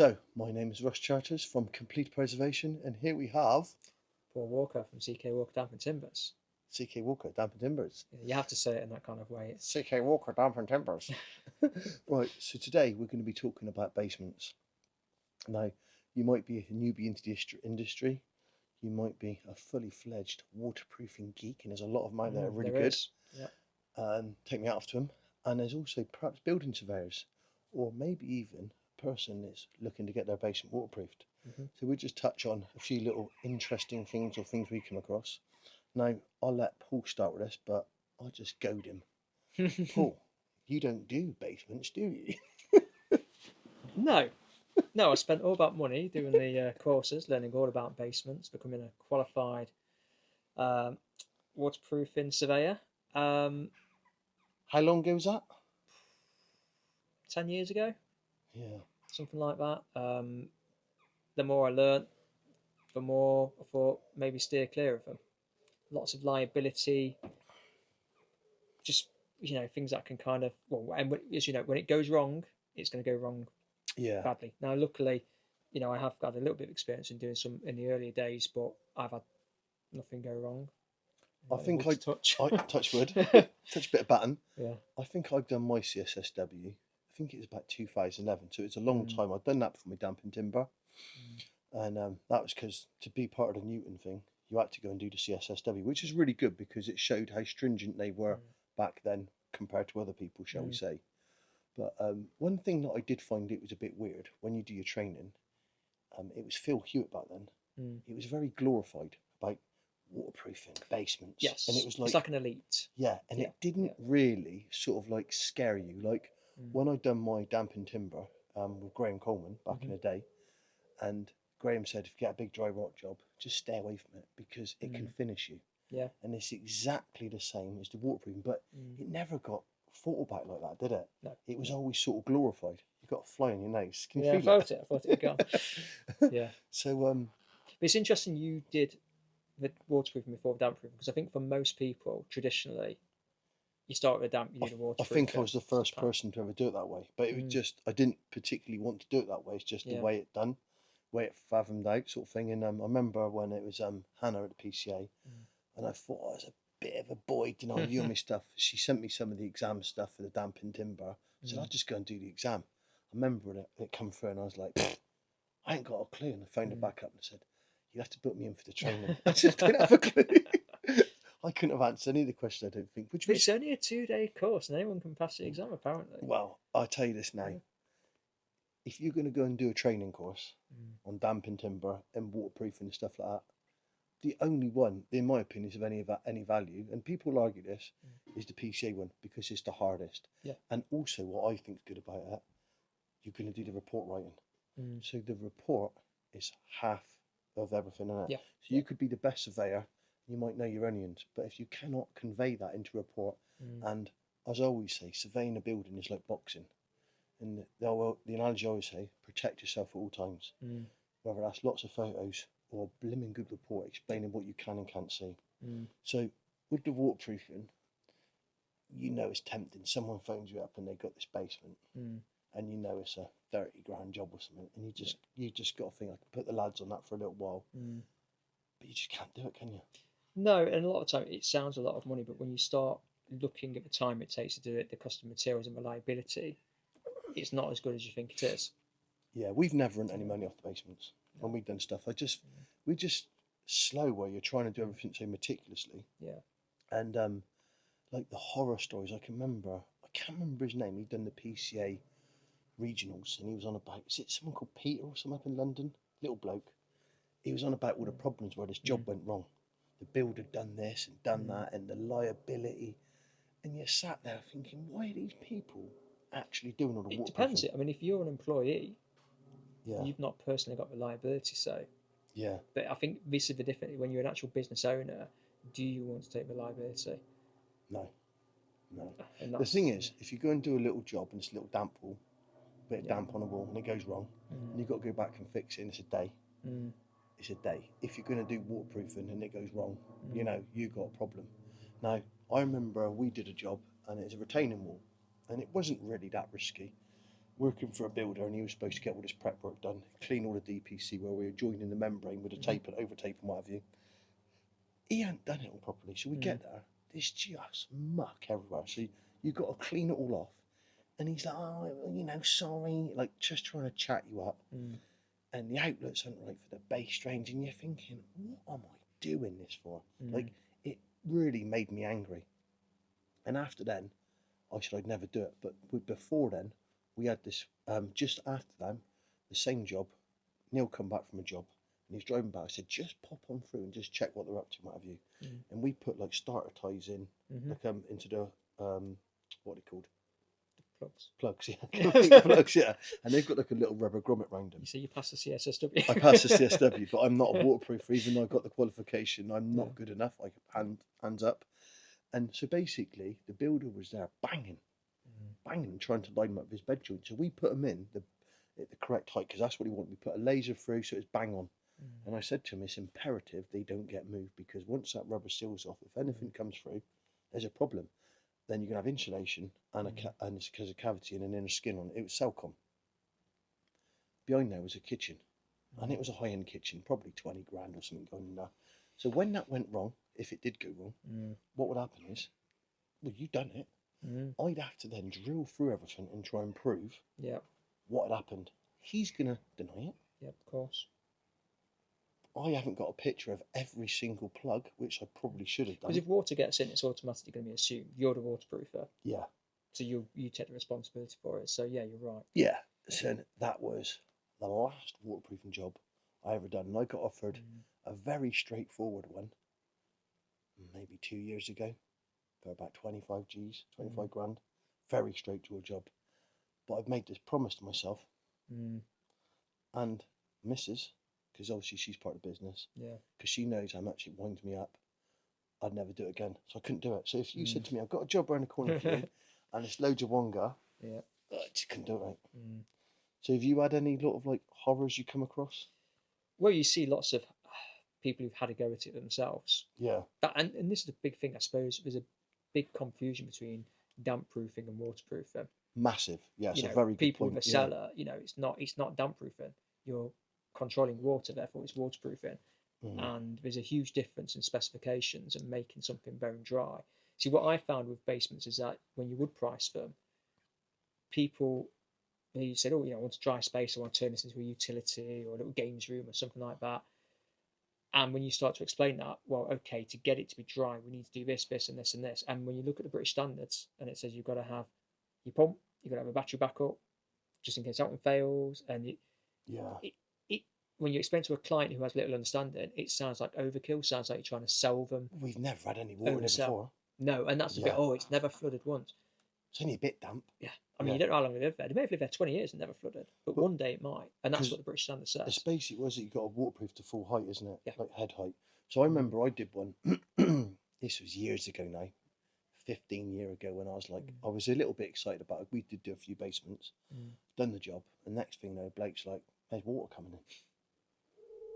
So, my name is Russ Charters from Complete Preservation, and here we have Paul Walker from CK Walker Damp and Timbers. CK Walker, Damp and Timbers. You have to say it in that kind of way. CK Walker, Damp and Timbers. Right, so today we're going to be talking about basements. Now, you might be a newbie into the industry, you might be a fully fledged waterproofing geek, and there's a lot of mine that are really good. Yeah. Take me out to them. And there's also perhaps building surveyors, or maybe even a person that's looking to get their basement waterproofed. So we'll just touch on a few little interesting things or things we come across. Now, I'll let Paul start with this, but I'll just goad him. Paul, you don't do basements, do you? No. No, I spent all that money doing the courses, learning all about basements, becoming a qualified waterproofing surveyor. How long ago was that? 10 years ago, Yeah. something like that. The more I learnt, the more I thought maybe steer clear of them. Lots of liability, just things that can kind of and as you know, when it goes wrong, it's going to go wrong badly. Now, luckily, I have had a little bit of experience in doing some in the earlier days, but I've had nothing go wrong. I think I touch wood, touch a bit of button. Yeah. I think I've done my CSSW. I think it was about 2011, so it's a long time. I've done that for my damp and timber, and that was because to be part of the Newton thing, you had to go and do the CSSW, which is really good because it showed how stringent they were back then compared to other people, shall we say. But one thing that I did find it was a bit weird when you do your training, it was Phil Hewitt back then. It was very glorified about waterproofing basements. Yes, and it was like it's like an elite. Yeah, and it didn't really sort of like scare you. Like when I done my damp and timber with Graham Coleman back in the day, and Graham said, if you get a big dry rot job, just stay away from it because it can finish you. Yeah. And it's exactly the same as the waterproofing, but it never got thought about like that, did it? No. It was always sort of glorified. You got a fly on your nose. Can you I feel felt it. I thought it would go. Yeah. So but it's interesting you did the waterproofing before damp proofing, because I think for most people traditionally you start with a damp, you do the waterproofing. I think I was the first person to ever do it that way, but it was just I didn't particularly want to do it that way. It's just the way it done, way it fathomed out, sort of thing. And I remember when it was Hannah at the PCA, and I thought I was a bit of a boy, you and my stuff. She sent me some of the exam stuff for the damp and timber. I said I'll just go and do the exam. I remember when it come through, and I was like, I ain't got a clue. And I phoned her back up and said, you have to put me in for the training. I just didn't have a clue. I couldn't have answered any of the questions, I don't think. It's only a 2-day course and anyone can pass the exam, apparently. Well, I'll tell you this now. If you're going to go and do a training course on damp and timber and waterproofing and stuff like that, the only one, in my opinion, is of any value, and people argue this, is the PCA one because it's the hardest. Yeah. And also, what I think is good about it, you're going to do the report writing. So the report is half of everything in it. Yeah. So you could be the best surveyor, you might know your onions, but if you cannot convey that into a report, and as I always say, surveying a building is like boxing. And the analogy I always say, protect yourself at all times. Whether that's lots of photos or a blimmin' good report explaining what you can and can't see. So with the waterproofing, it's tempting. Someone phones you up and they've got this basement, and it's a 30 grand job or something, and you just got to think I can put the lads on that for a little while, but you just can't do it, can you? No, and a lot of the time it sounds a lot of money, but when you start looking at the time it takes to do it, the cost of materials and reliability, it's not as good as you think it is. Yeah, we've never earned any money off the basements when we've done stuff. We're just slow where you're trying to do everything so meticulously. Yeah. And like the horror stories, I can't remember his name. He'd done the PCA regionals, and he was on about, is it someone called Peter or something up in London? Little bloke. He was on about all the problems where this job went wrong. The builder done this and done that, and the liability. And you're sat there thinking, why are these people actually doing all the waterproofing? It depends. I mean, if you're an employee, you've not personally got the liability, so. Yeah. But I think this is the difference. When you're an actual business owner, do you want to take the liability? No. The thing is, if you go and do a little job and it's a little damp wall, bit of damp on a wall, and it goes wrong, and you've got to go back and fix it, and it's a day. It's a day. If you're going to do waterproofing and it goes wrong, you've got a problem. Now, I remember we did a job, and it was a retaining wall, and it wasn't really that risky. working for a builder, and he was supposed to get all this prep work done, clean all the DPC where we were joining the membrane with the tape and over tape and what have you. He hadn't done it all properly, so we get there, there's just muck everywhere. So you've got to clean it all off. And he's like, oh, you know, sorry, like just trying to chat you up. And the outlets aren't right for the base range, and you're thinking, what am I doing this for? Like, it really made me angry. And after then, I said I'd never do it. But before then, we had this, just after them, the same job. Neil come back from a job, and he's driving back. I said, just pop on through and just check what they're up to, what have you. And we put like starter ties in, like into the, what are they called? Plugs, yeah. Plugs, yeah. And they've got like a little rubber grommet round them. You say you passed the CSSW. I passed the CSW, but I'm not a waterproofer. Even though I got the qualification, I'm not good enough. I hands up. And so basically, the builder was there banging, trying to line them up with his bed joint. So we put them in the correct height, because that's what he wanted. We put a laser through, so it's bang on. And I said to him, it's imperative they don't get moved, because once that rubber seals off, if anything comes through, there's a problem. Then you're going to have insulation and and it's because of cavity and an inner skin on it. It was Celcom. Behind there was a kitchen, and it was a high-end kitchen, probably 20 grand or something going in there. So when that went wrong, if it did go wrong, what would happen is, well, you've done it. I'd have to then drill through everything and try and prove what had happened. He's going to deny it. Yep, of course. I haven't got a picture of every single plug, which I probably should have done. Because if water gets in, it's automatically going to be assumed. You're the waterproofer. Yeah. So you take the responsibility for it. So yeah, you're right. Yeah. So that was the last waterproofing job I ever done. And I got offered a very straightforward one, maybe 2 years ago, for about 25 G's, 25 grand. Very straight to a job. But I've made this promise to myself and Mrs., because obviously she's part of the business, because she knows how much it winds me up, I'd never do it again. So I couldn't do it. So if you said to me, I've got a job around the corner for you, and it's loads of wonga, I just couldn't do it, right? So have you had any lot of like horrors you come across? Well, you see lots of people who've had a go at it themselves. Yeah. And this is the big thing, I suppose. There's a big confusion between damp proofing and waterproofing. Massive. Yeah, it's a very good point. People with a cellar, it's not damp proofing. You're controlling water, therefore it's waterproofing. And there's a huge difference in specifications and making something bone dry. See, what I found with basements is that when you would price them, people, you said, oh, I want a dry space, I want to turn this into a utility or a little games room or something like that. And when you start to explain that, well, okay, to get it to be dry, we need to do this, this, and this, and this. And when you look at the British standards, and it says you've got to have your pump, you've got to have a battery backup, just in case that one fails. And when you explain to a client who has little understanding, it sounds like overkill. Sounds like you're trying to sell them. We've never had any water in it before. No, and that's the bit. Oh, it's never flooded once. It's only a bit damp. Yeah, I mean, you don't know how long they lived there. They may have lived there 20 years and never flooded, but one day it might, and that's what the British standard says. It's basically was that you've got to waterproof to full height, isn't it? Yeah. Like head height. So I remember I did one. This was years ago now, 15 years ago, when I was like, I was a little bit excited about it. We did do a few basements, done the job, and next thing Blake's like, "There's water coming in."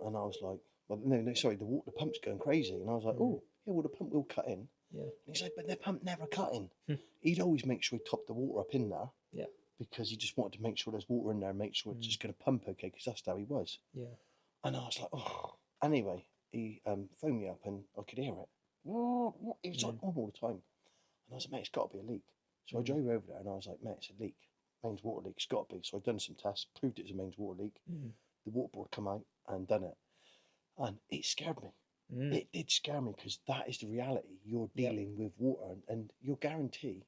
And I was like, well, no, sorry, the pump's going crazy. And I was like, oh, yeah, well, the pump will cut in. Yeah. And he's like, but the pump never cut in. He'd always make sure he topped the water up in there. Yeah. Because he just wanted to make sure there's water in there and make sure it's just going to pump okay, because that's how he was. Yeah. And I was like, oh. Anyway, he phoned me up and I could hear it. What? It was like on all the time. And I was like, mate, it's got to be a leak. So I drove over there and I was like, mate, it's a leak. Mains water leak, it's got to be. So I'd done some tests, proved it was a mains water leak. The water board come out and done it. And it scared me. It did scare me, because that is the reality. You're dealing with water, and your guarantee,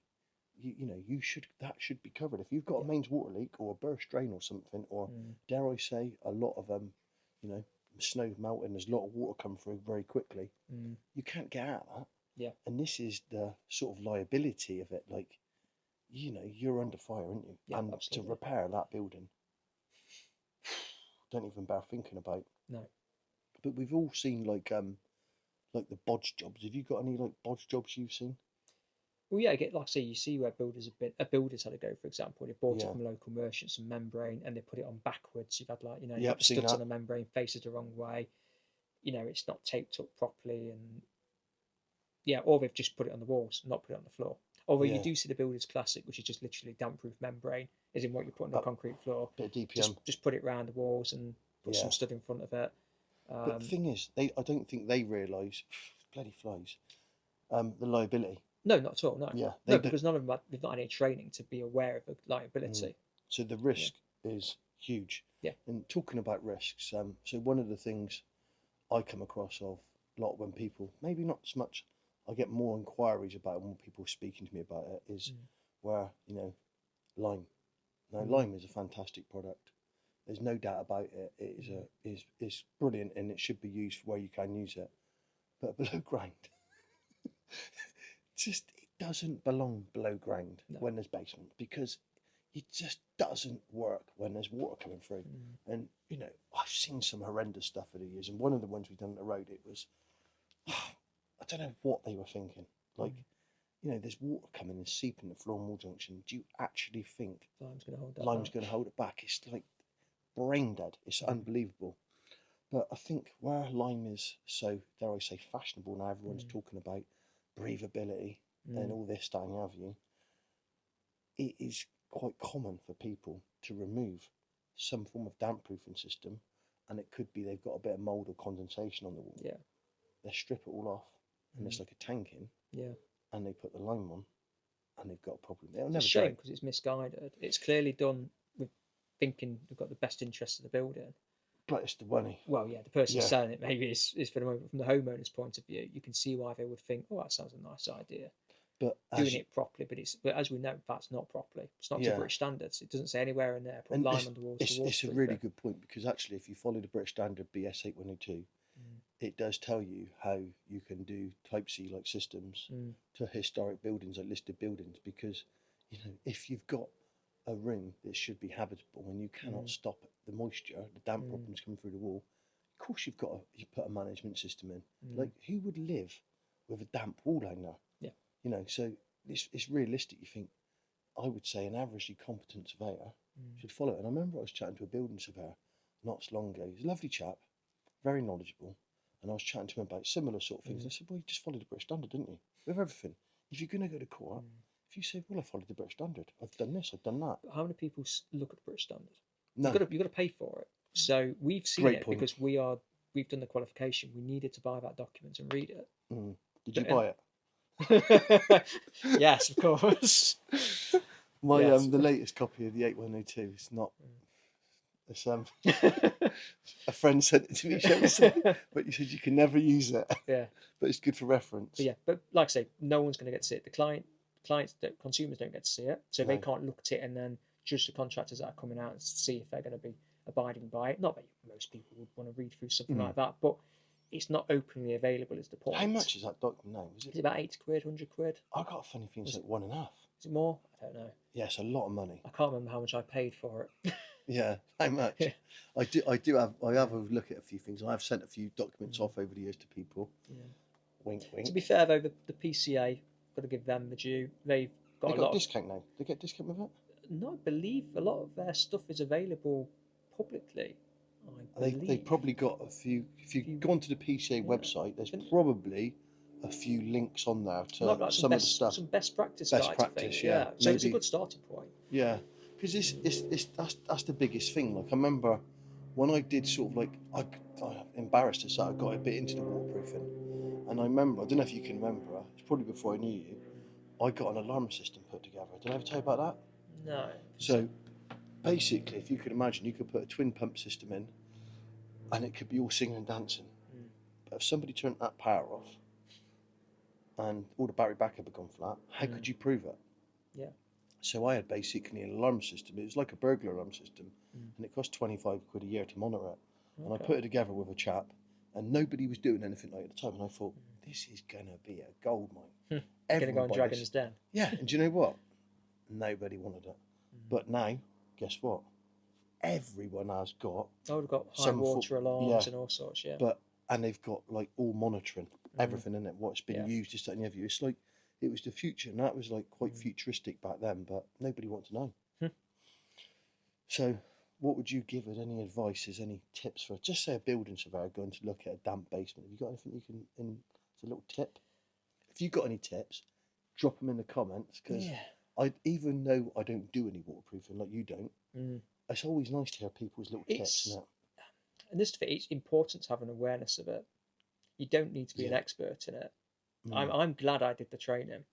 that should be covered. If you've got a mains water leak or a burst drain or something, or dare I say, a lot of snow melting, there's a lot of water come through very quickly. You can't get out of that. Yeah. And this is the sort of liability of it. Like, you're under fire, aren't you? Yeah, and absolutely. To repair that building, don't even bear thinking about. No. But we've all seen like the bodge jobs. Have you got any like bodge jobs you've seen? Well, yeah, like I say, you see where builders had a go. For example, they bought it from local merchants, some membrane, and they put it on backwards. You've had like studs on the membrane, faces the wrong way. It's not taped up properly, and or they've just put it on the walls, not put it on the floor. Although you do see the builder's classic, which is just literally damp-proof membrane. as in what you put on the concrete floor. Bit of DPM. Just put it round the walls and put some stuff in front of it. But the thing is, I don't think they realise, bloody flies, the liability. No, not at all. No, Yeah, no, because none of them they've not had any training to be aware of the liability. So the risk is huge. Yeah. And talking about risks, so one of the things I come across a lot when people, maybe not so much, I get more inquiries about it when people are speaking to me about it, is where, lime. Now, lime is a fantastic product. There's no doubt about it. It is brilliant, and it should be used where you can use it. But below ground, it doesn't belong below ground when there's basement, because it just doesn't work when there's water coming through. And I've seen some horrendous stuff over the years, and one of the ones we've done on the road, it was, I don't know what they were thinking. Like, there's water coming and seeping the floor and wall junction. Do you actually think lime's going to hold it back? It's like brain dead. It's unbelievable. But I think where lime is so, dare I say, fashionable now, everyone's talking about breathability and all this, that, and the other. It is quite common for people to remove some form of damp proofing system, and it could be they've got a bit of mould or condensation on the wall. Yeah. They strip it all off, and it's like a tank in. Yeah. And they put the lime on, and they've got a problem. It's a shame because it's misguided. It's clearly done with thinking they've got the best interest of the building. But it's the money. Well, yeah, the person selling it maybe is for the moment. From the homeowner's point of view, you can see why they would think, "Oh, that sounds a nice idea." But doing it properly, but as we know, that's not properly. It's not to British standards. It doesn't say anywhere in there. Put lime on the walls. It's a really good point, because actually, if you follow the British standard BS 8102, it does tell you how you can do Type C like systems to historic buildings, like listed buildings, because if you've got a room that should be habitable and you cannot stop the moisture, the damp problems coming through the wall, of course you put a management system in. Like, who would live with a damp wall down there? Yeah. So it's realistic. You think, I would say an averagely competent surveyor should follow it. And I remember I was chatting to a building surveyor not so long ago. He's a lovely chap, very knowledgeable. And I was chatting to him about similar sort of things. I said, well, you just followed the British standard, didn't you? With everything. If you're going to go to court, if you say, well, I followed the British standard, I've done this, I've done that. But how many people look at the British standard? No. You've got to pay for it. So we've seen it because we've done the qualification. We needed to buy that document and read it. Did you buy it? Yes, of course. The latest copy of the 8102 is not. It's, a friend sent it to me, but you said you can never use it. Yeah. But it's good for reference. But like I say, no one's going to get to see it. The consumers don't get to see it, so they can't look at it and then judge the contractors that are coming out and see if they're going to be abiding by it. Not that most people would want to read through something like that, but it's not openly available is the point. How much is that document now? Is it about 80 quid, 100 quid? I got a funny feeling it's like 1.5. Is it more? I don't know. Yeah, it's a lot of money. I can't remember how much I paid for it. Yeah, how much? Yeah. I have a look at a few things. I have sent a few documents off over the years to people. Yeah. Wink, wink. To be fair though, the PCA, got to give them the due. They've got a lot discount now. They get discount with it? No, I believe a lot of their stuff is available publicly. They probably got a few. If you go onto the PCA website, there's probably a few links on there to some of the stuff. Some best practice. Best practice, yeah. So it's a good starting point. Yeah, because that's the biggest thing. Like, I remember when I did sort of like, I'm embarrassed to say I got a bit into the waterproofing, and I remember, I don't know if you can remember, it's probably before I knew you, I got an alarm system put together. Did I ever tell you about that? No. So basically, if you could imagine, you could put a twin pump system in, and it could be all singing and dancing. But if somebody turned that power off, and all the battery backup had gone flat, how could you prove it? Yeah. So I had basically an alarm system. It was like a burglar alarm system, and it cost 25 quid a year to monitor it. And I put it together with a chap, and nobody was doing anything like it at the time. And I thought, this is going to be a gold mine. Going to go on Dragon's Den. Yeah, and do you know what? Nobody wanted it. But now, guess what? Everyone has got. Oh, we've got high water alarms and all sorts, yeah. And they've got like all monitoring, everything in it, what's been used, this, that, and the other. It's like, it was the future, and that was like quite futuristic back then, but nobody wanted to know. So, what would you give as any advice, as any tips for, just say a building surveyor going to look at a damp basement? Have you got anything you can, as a little tip? If you've got any tips, drop them in the comments, because even though I don't do any waterproofing like you don't, Mm. it's always nice to hear people's little tips and that. And this, it's important to have an awareness of it. You don't need to be an expert in it. I'm glad I did the training,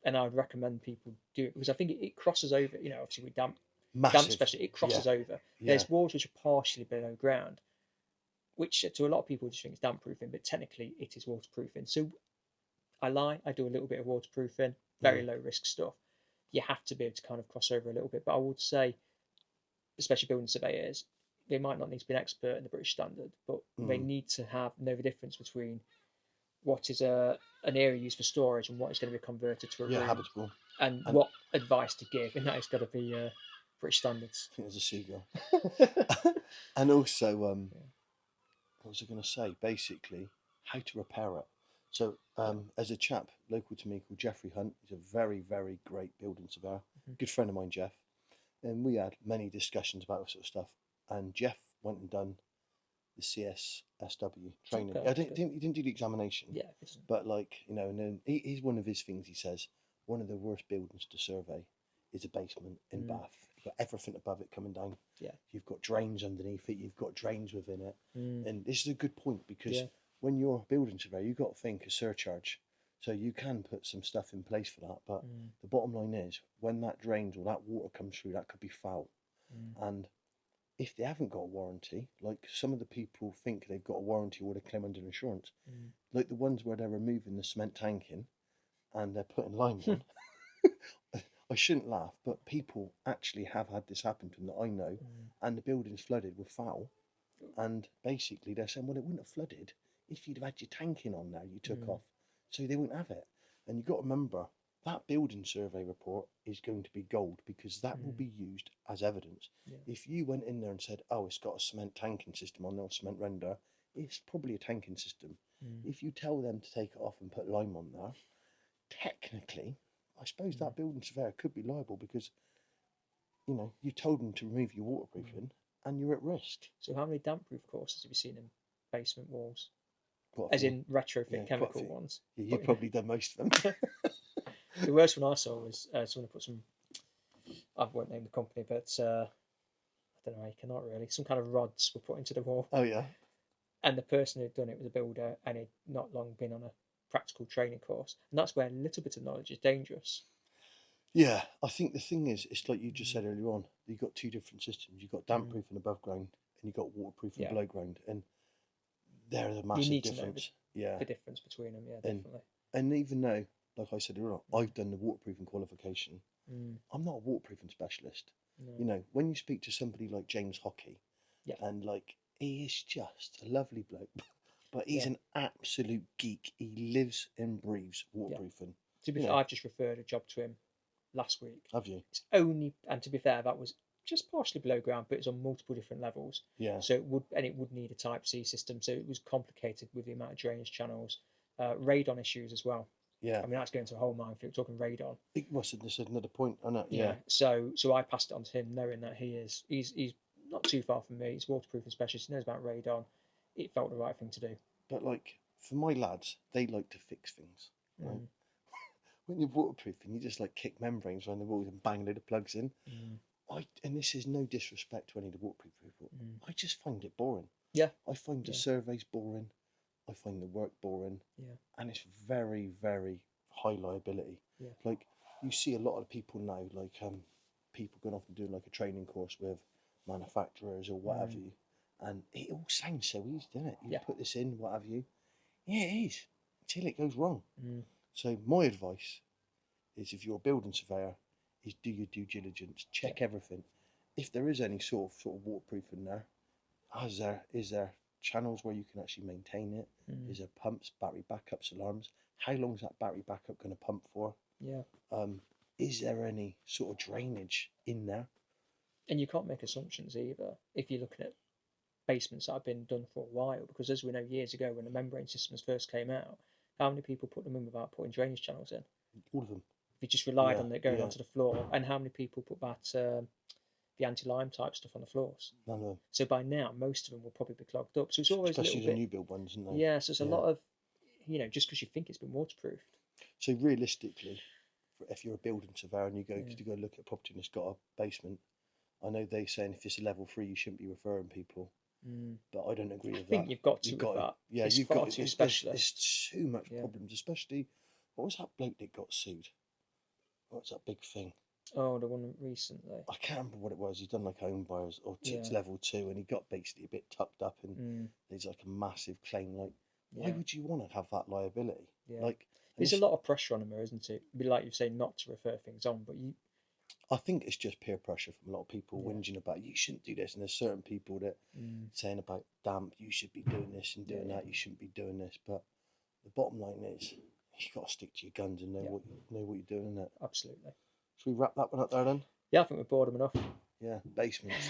and I would recommend people do it because I think it crosses over. You know, obviously with damp especially, it crosses over. There's walls which are partially below ground, which to a lot of people just think it's damp proofing, but technically it is waterproofing. So I lie, I do a little bit of waterproofing, very low risk stuff. You have to be able to kind of cross over a little bit, but I would say, especially building surveyors, they might not need to be an expert in the British standard, but they need to know the difference between what is an area used for storage and what is going to be converted to a room, habitable, and what advice to give, and that has got to be British standards. I think there's a seagull. And also, what was I going to say? Basically, how to repair it. So, as a chap local to me called Jeffrey Hunt, he's a very, very great building surveyor, good friend of mine, Jeff, and we had many discussions about this sort of stuff. And Jeff went and done the CSSW training. I didn't think he didn't do the examination. Yeah, but like and then he's one of his things. He says one of the worst buildings to survey is a basement in Bath. You've got everything above it coming down. Yeah, you've got drains underneath it. You've got drains within it. And this is a good point because when you're a building surveyor, you've got to think a surcharge. So you can put some stuff in place for that. But the bottom line is when that drains or that water comes through, that could be foul. And if they haven't got a warranty, like some of the people think they've got a warranty or they claim under insurance, like the ones where they're removing the cement tanking and they're putting lime on, I shouldn't laugh, but people actually have had this happen to them that I know, and the building's flooded with foul, and basically they're saying, well, it wouldn't have flooded if you'd have had your tanking on there you took off, so they wouldn't have it. And you've got to remember, that building survey report is going to be gold because that will be used as evidence. If you went in there and said, oh, it's got a cement tanking system on there, cement render, it's probably a tanking system. If you tell them to take it off and put lime on there, technically, I suppose that building surveyor could be liable because, you told them to remove your waterproofing and you're at risk. So how many damp proof courses have you seen in basement walls? As in retrofit chemical ones? Yeah, you've probably done most of them. The worst one I saw was someone put some, I won't name the company, but I don't know, you cannot really, some kind of rods were put into the wall. Oh, yeah. And the person who'd done it was a builder and he'd not long been on a practical training course. And that's where a little bit of knowledge is dangerous. Yeah, I think the thing is, it's like you just said earlier on, you've got two different systems. You've got damp proof and above ground, and you've got waterproof and below ground. And there's a massive difference. To know the difference between them, definitely. And even though, like I said earlier on, I've done the waterproofing qualification, I'm not a waterproofing specialist. No. When you speak to somebody like James Hockey, and like he is just a lovely bloke, but he's an absolute geek. He lives and breathes waterproofing. To be fair, I've just referred a job to him last week. Have you? It's only, and to be fair, that was just partially below ground, but it's on multiple different levels. Yeah. So it would need a Type C system. So it was complicated with the amount of drainage channels, radon issues as well. Yeah. I mean, that's going to a whole minefield. Talking radon. This is another point on that. Yeah. So I passed it on to him, knowing that he's not too far from me. He's a waterproofing specialist. He knows about radon. It felt the right thing to do. But like for my lads, they like to fix things. Right? When you're waterproofing, you just like kick membranes around the walls and bang a load of plugs in. And this is no disrespect to any of the waterproof people. I just find it boring. Yeah. I find the surveys boring. I find the work boring. Yeah. And it's very, very high liability. Yeah. Like you see a lot of people now, like people going off and doing like a training course with manufacturers or what have you. And it all sounds so easy, doesn't it? You put this in, what have you. Yeah, it is. Until it goes wrong. So my advice is if you're a building surveyor, is do your due diligence, check everything. If there is any sort of waterproofing there, is there channels where you can actually maintain it? Is there pumps, battery backups, alarms? How long is that battery backup going to pump for? Yeah. Is there any sort of drainage in there? And you can't make assumptions either if you're looking at basements that have been done for a while, because as we know, years ago when the membrane systems first came out, how many people put them in without putting drainage channels in? All of them. If you just relied on it going onto the floor, and how many people put that the anti-lime type stuff on the floors? None of them. So by now, most of them will probably be clogged up. So it's always especially a little bit. The new build ones, isn't they? Yeah, so it's a lot of, just because you think it's been waterproofed. So realistically, if you're a building surveyor and you go to go look at a property and it's got a basement, I know they're saying if it's a level 3, you shouldn't be referring people. But I don't agree with that. I think you've got to with that. Yeah, it's you've far got too it's, specialist. It's too much problems, especially what was that bloke that got sued? What was that big thing? Oh, the one recently. I can't remember what it was. He's done like home buyers or it's level 2, and he got basically a bit tucked up, and there's like a massive claim. Like, why would you want to have that liability? Yeah. Like, there's a lot of pressure on him, isn't it? It'd be like you say, not to refer things on, but you. I think it's just peer pressure from a lot of people whinging about you shouldn't do this, and there's certain people that saying about damp, you should be doing this and doing that, you shouldn't be doing this. But the bottom line is you've got to stick to your guns and know what you're doing. Innit? Absolutely. Should we wrap that one up there then? Yeah, I think we've bored them enough. Yeah, basements.